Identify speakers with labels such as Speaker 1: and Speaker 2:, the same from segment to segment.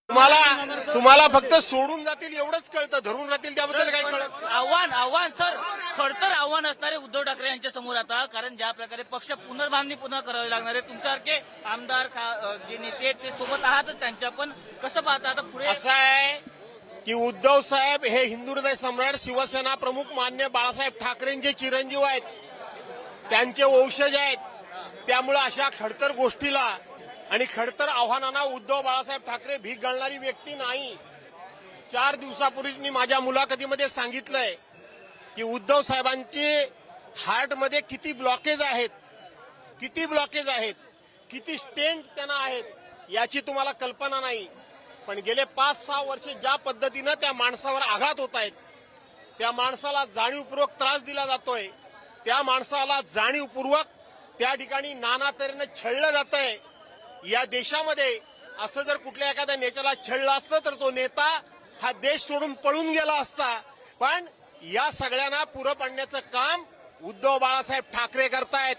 Speaker 1: तुम्हाला फक्त सोडून जातील एवढंच कळतं, धरून राहतील त्याबद्दल काय कळत?
Speaker 2: आव्हान सर खडतर आव्हान असणारे उद्धव ठाकरे यांच्या समोर आता, कारण ज्या प्रकारे पक्ष पुनर्बांधणी पुन्हा करावी लागणार आहे, तुमच्यासारखे आमदार जे नेते ते सोबत आहातच त्यांच्या, पण कसं पाहता आता पुढे?
Speaker 1: असं आहे की उद्धव साहेब हे हिंदू हृदय सम्राट शिवसेना प्रमुख मान्य बाळासाहेब ठाकरेंचे चिरंजीव आहेत, त्यांचे वंशज आहेत. त्यामुळे अशा खडतर गोष्टीला आणि खडतर आव्हानांना उद्धव बाळासाहेब ठाकरे भीक घालणारी व्यक्ती नाही. 4 दिवसापूर्वी मी माझ्या मुलाखतीमध्ये सांगितलंय की उद्धव साहेबांचे हार्टमध्ये किती ब्लॉकेज आहेत, किती स्टेंट त्यांना आहेत याची तुम्हाला कल्पना नाही. पण गेले 5-6 वर्ष ज्या पद्धतीनं त्या माणसावर आघात होत आहेत, त्या माणसाला जाणीवपूर्वक त्रास दिला जातोय, त्या माणसाला जाणीवपूर्वक त्या ठिकाणी नाना तऱ्हेनं छळलं जातंय. या देशामध्ये असं जर कुठल्या एखाद्या नेत्याला छळलं असतं तर तो नेता हा देश सोडून पळून गेला असता. पण या सगळ्यांना पुरं पाडण्याचं काम उद्धव बाळासाहेब ठाकरे करतायत.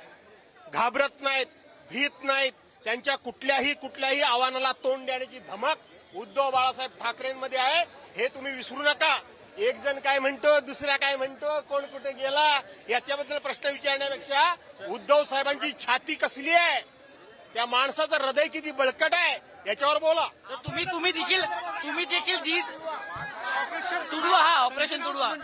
Speaker 1: घाबरत नाहीत, भीत नाहीत. त्यांच्या कुठल्याही आव्हानाला तोंड देण्याची धमक उद्धव बाळासाहेब ठाकरेंमध्ये आहे, हे तुम्ही विसरू नका. एक जण काय म्हणतो, दुसरा काय म्हणतो, कोण कुठे गेला याच्याबद्दल प्रश्न विचारण्यापेक्षा उद्धव साहेबांची छाती कसली आहे, त्या माणसाचं हृदय किती बळकट आहे याच्यावर बोला.
Speaker 2: तुम्ही देखील तुडवा, ऑपरेशन तुडवा.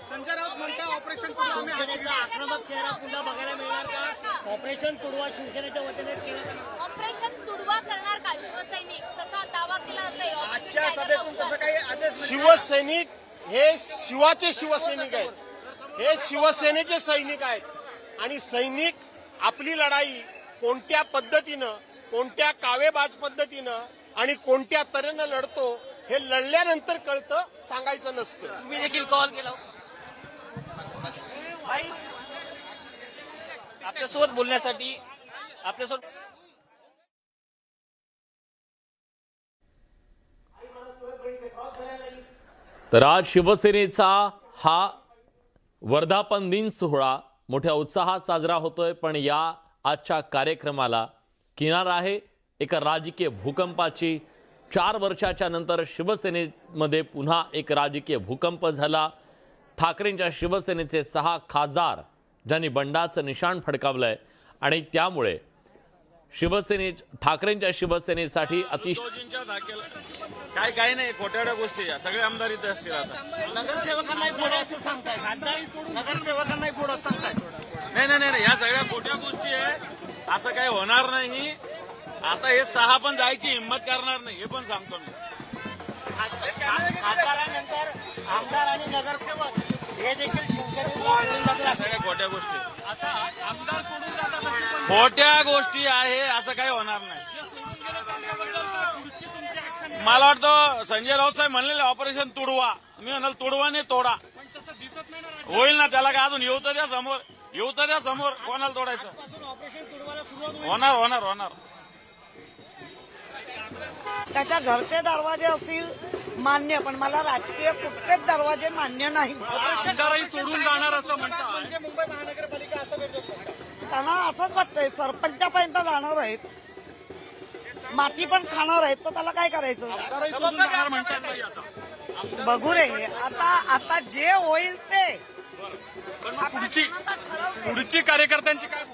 Speaker 3: संजय राऊत म्हणतात ऑपरेशन तुडवा आक्रमक चेहरा पुन्हा बघायला मिळणार का? ऑपरेशन तुडवा शिवसेनेच्या वतीने केलं,
Speaker 4: ऑपरेशन तुडवा करणार का शिवसैनिक, तसा दावा केला जातोय.
Speaker 3: आजच्या सभेतून तसं काही आदेश?
Speaker 1: शिवसैनिक हे शिवाचे शिवसैनिक आहेत, हे शिवसेनेचे सैनिक आहेत. आणि सैनिक आपली लढाई कोणत्या पद्धतीनं, कोणत्या कावेबाज पद्धतीनं आणि कोणत्या तऱ्हेनं लढतो हे लढल्यानंतर कळतं, सांगायचं नसतं.
Speaker 2: तुम्ही देखील कॉल केला आपल्यासोबत बोलण्यासाठी, आपल्यासोबत.
Speaker 5: तर आज शिवसेनेचा हा वर्धापन दिन सोहळा मोठ्या उत्साहात साजरा होतोय. पण या आजच्या कार्यक्रमाला किनार आहे एका राजकीय भूकंपाची. 4 वर्षाच्या नंतर शिवसेनेमध्ये पुन्हा एक राजकीय भूकंप झाला. ठाकरेंच्या शिवसेनेचे 6 खासदार ज्यांनी बंडाचं निशाण फडकावलंय आणि त्यामुळे ठाकरेंच्या शिवसेनेसाठी
Speaker 6: काय नाही, खोट्याड्या गोष्टी सगळे आमदार इथे असतील. आता
Speaker 3: नगरसेवकांनाही पुढे असं सांगताय, नगरसेवकांनाही पुढे सांगताय.
Speaker 6: नाही, या सगळ्या खोट्या गोष्टी आहे. असं काही होणार नाही. आता हे 6 पण जायची हिंमत करणार नाही, हे पण सांगतो मी.
Speaker 3: खासदारानंतर आमदार आणि नगरसेवक हे देखील शिवसेनेला
Speaker 6: सगळ्या खोट्या गोष्टी, खोट्या गोष्टी आहे. असं काही होणार नाही. मला वाटतं संजय राऊत साहेब म्हणलेले ऑपरेशन तुडवा, मी म्हणाल तुडवा नाही तोडा. होईल ना, त्याला काय अजून येऊ तर द्या समोर, कोणाला तोडायचं? होणार.
Speaker 7: त्याच्या घरचे दरवाजे असतील मान्य, पण मला राजकीय कुठलेच दरवाजे मान्य नाही.
Speaker 6: सोडून जाणार असं म्हणतात.
Speaker 3: म्हणजे मुंबई महानगरपालिका असं
Speaker 7: त्यांना असंच वाटतंय सरपंचापर्यंत जाणार आहेत, माती पण खाणार आहेत, तर त्याला काय करायचं? बघू रे, आता जे होईल ते.
Speaker 6: पुढची कार्यकर्त्यांची काय